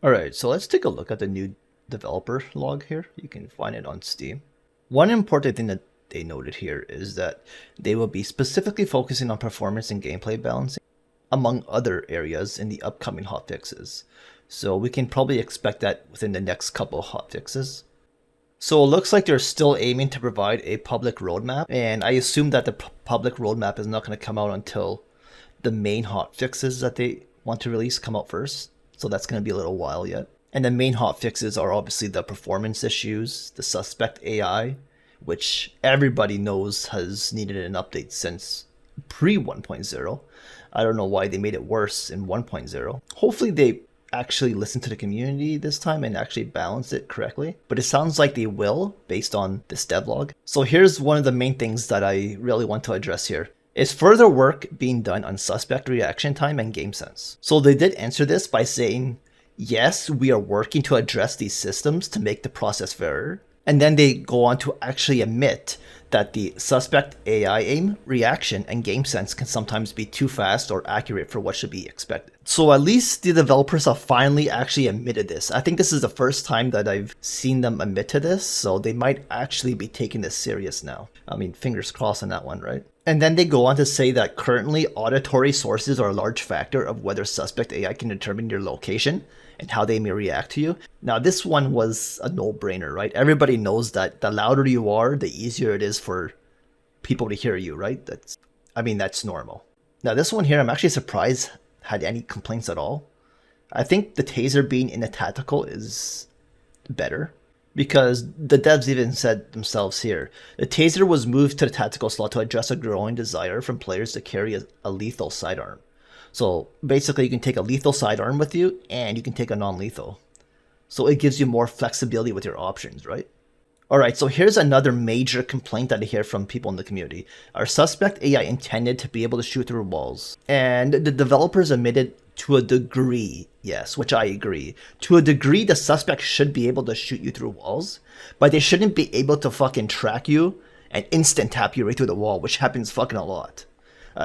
Alright, so let's take a look at the new developer log here. You can find it on Steam. One important thing that they noted here is that they will be specifically focusing on performance and gameplay balancing, among other areas in the upcoming hotfixes. So we can probably expect that within the next couple of hotfixes. So it looks like they're still aiming to provide a public roadmap, and I assume that the public roadmap is not going to come out until the main hotfixes that they want to release come out first. So that's going to be a little while yet. And the main hotfixes are obviously the performance issues, the suspect AI, which everybody knows has needed an update since pre 1.0. I don't know why they made it worse in 1.0. Hopefully they actually listen to the community this time and actually balance it correctly. But it sounds like they will based on this devlog. So here's one of the main things that I really want to address here. Is further work being done on suspect reaction time and game sense? So they did answer this by saying, yes, we are working to address these systems to make the process fairer. And then they go on to actually admit that the suspect AI aim, reaction, and game sense can sometimes be too fast or accurate for what should be expected. So at least the developers have finally actually admitted this. I think this is the first time that I've seen them admit to this, so they might actually be taking this serious now. I mean, fingers crossed on that one, right? And then they go on to say that currently auditory sources are a large factor of whether suspect AI can determine your location and how they may react to you. Now, this one was a no-brainer, right? Everybody knows that the louder you are, the easier it is for people to hear you, right? That's normal. Now, this one here, I'm actually surprised had any complaints at all. I think the taser being in a tactical is better, because the devs even said themselves here, the taser was moved to the tactical slot to address a growing desire from players to carry a lethal sidearm. So basically you can take a lethal sidearm with you and you can take a non-lethal. So it gives you more flexibility with your options, right? Alright, so here's another major complaint that I hear from people in the community. Our suspect AI intended to be able to shoot through walls. And the developers admitted to a degree, yes, which I agree. To a degree, the suspect should be able to shoot you through walls, but they shouldn't be able to fucking track you and instant tap you right through the wall, which happens fucking a lot.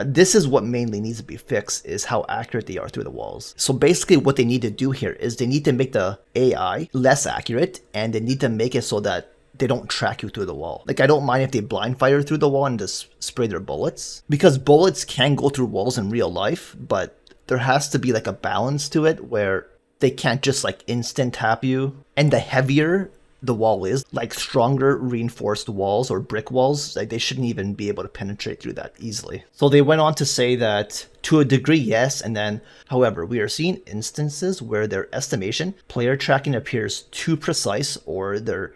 This is what mainly needs to be fixed, is how accurate they are through the walls. So basically what they need to do here is they need to make the AI less accurate, and they need to make it so that they don't track you through the wall. Like, I don't mind if they blind fire through the wall and just spray their bullets, because bullets can go through walls in real life, but there has to be like a balance to it where they can't just like instant tap you. And the heavier the wall is, like stronger reinforced walls or brick walls, like they shouldn't even be able to penetrate through that easily. So they went on to say that to a degree, yes, and then, however, we are seeing instances where their estimation, player tracking appears too precise, or their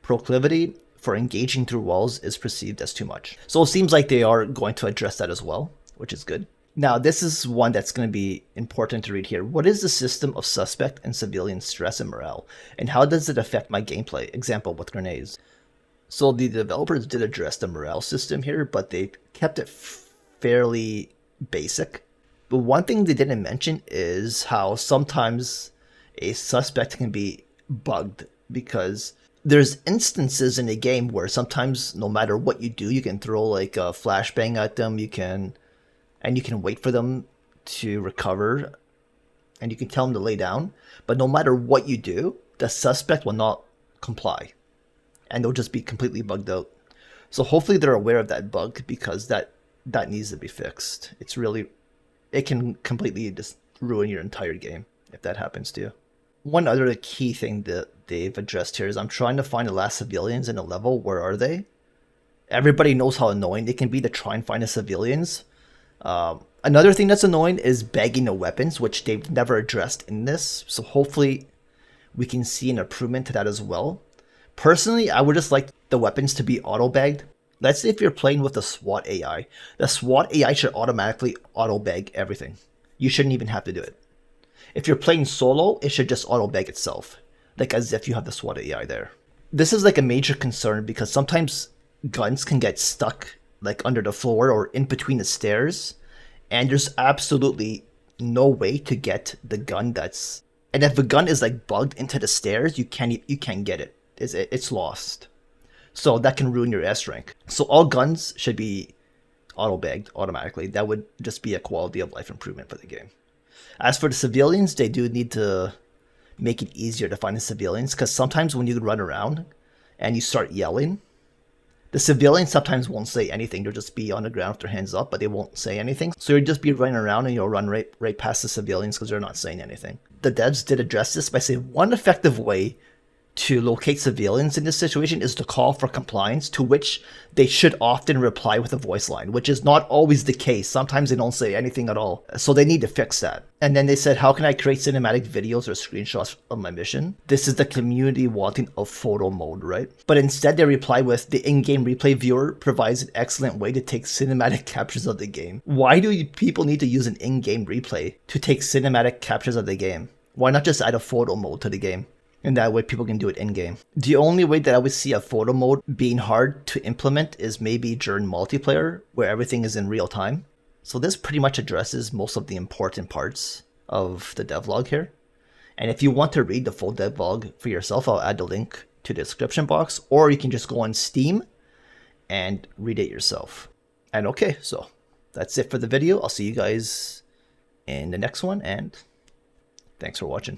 proclivity for engaging through walls is perceived as too much. So it seems like they are going to address that as well, which is good. Now, this is one that's going to be important to read here. What is the system of suspect and civilian stress and morale? And how does it affect my gameplay? Example, with grenades. So the developers did address the morale system here, but they kept it fairly basic. But one thing they didn't mention is how sometimes a suspect can be bugged, because there's instances in a game where sometimes no matter what you do, you can throw like a flashbang at them, you can wait for them to recover, and you can tell them to lay down. But no matter what you do, the suspect will not comply, and they'll just be completely bugged out. So hopefully they're aware of that bug, because that needs to be fixed. It can completely just ruin your entire game if that happens to you. One other key thing that they've addressed here is I'm trying to find the last civilians in a level. Where are they? Everybody knows how annoying it can be to try and find the civilians. Another thing that's annoying is bagging the weapons, which they've never addressed in this. So hopefully we can see an improvement to that as well. Personally, I would just like the weapons to be auto-bagged. Let's say if you're playing with the SWAT AI, the SWAT AI should automatically auto-bag everything. You shouldn't even have to do it. If you're playing solo, it should just auto-bag itself, like as if you have the SWAT AI there. This is like a major concern, because sometimes guns can get stuck like under the floor or in between the stairs, and there's absolutely no way to get the gun and if a gun is like bugged into the stairs, you can't get it. It's lost. So that can ruin your S rank. So all guns should be auto-bagged automatically. That would just be a quality of life improvement for the game. As for the civilians, they do need to make it easier to find the civilians, because sometimes when you run around and you start yelling, the civilians sometimes won't say anything. They'll just be on the ground with their hands up, but they won't say anything. So you'll just be running around and you'll run right past the civilians because they're not saying anything. The devs did address this by saying one effective way to locate civilians in this situation is to call for compliance, to which they should often reply with a voice line, which is not always the case. Sometimes they don't say anything at all. So they need to fix that. And then they said, how can I create cinematic videos or screenshots of my mission? This is the community wanting a photo mode, right? But instead they reply with, the in-game replay viewer provides an excellent way to take cinematic captures of the game. Why do people need to use an in-game replay to take cinematic captures of the game? Why not just add a photo mode to the game? And that way people can do it in-game. The only way that I would see a photo mode being hard to implement is maybe during multiplayer, where everything is in real time. So this pretty much addresses most of the important parts of the devlog here. And if you want to read the full devlog for yourself, I'll add the link to the description box, or you can just go on Steam and read it yourself. And okay, so that's it for the video. I'll see you guys in the next one, and thanks for watching.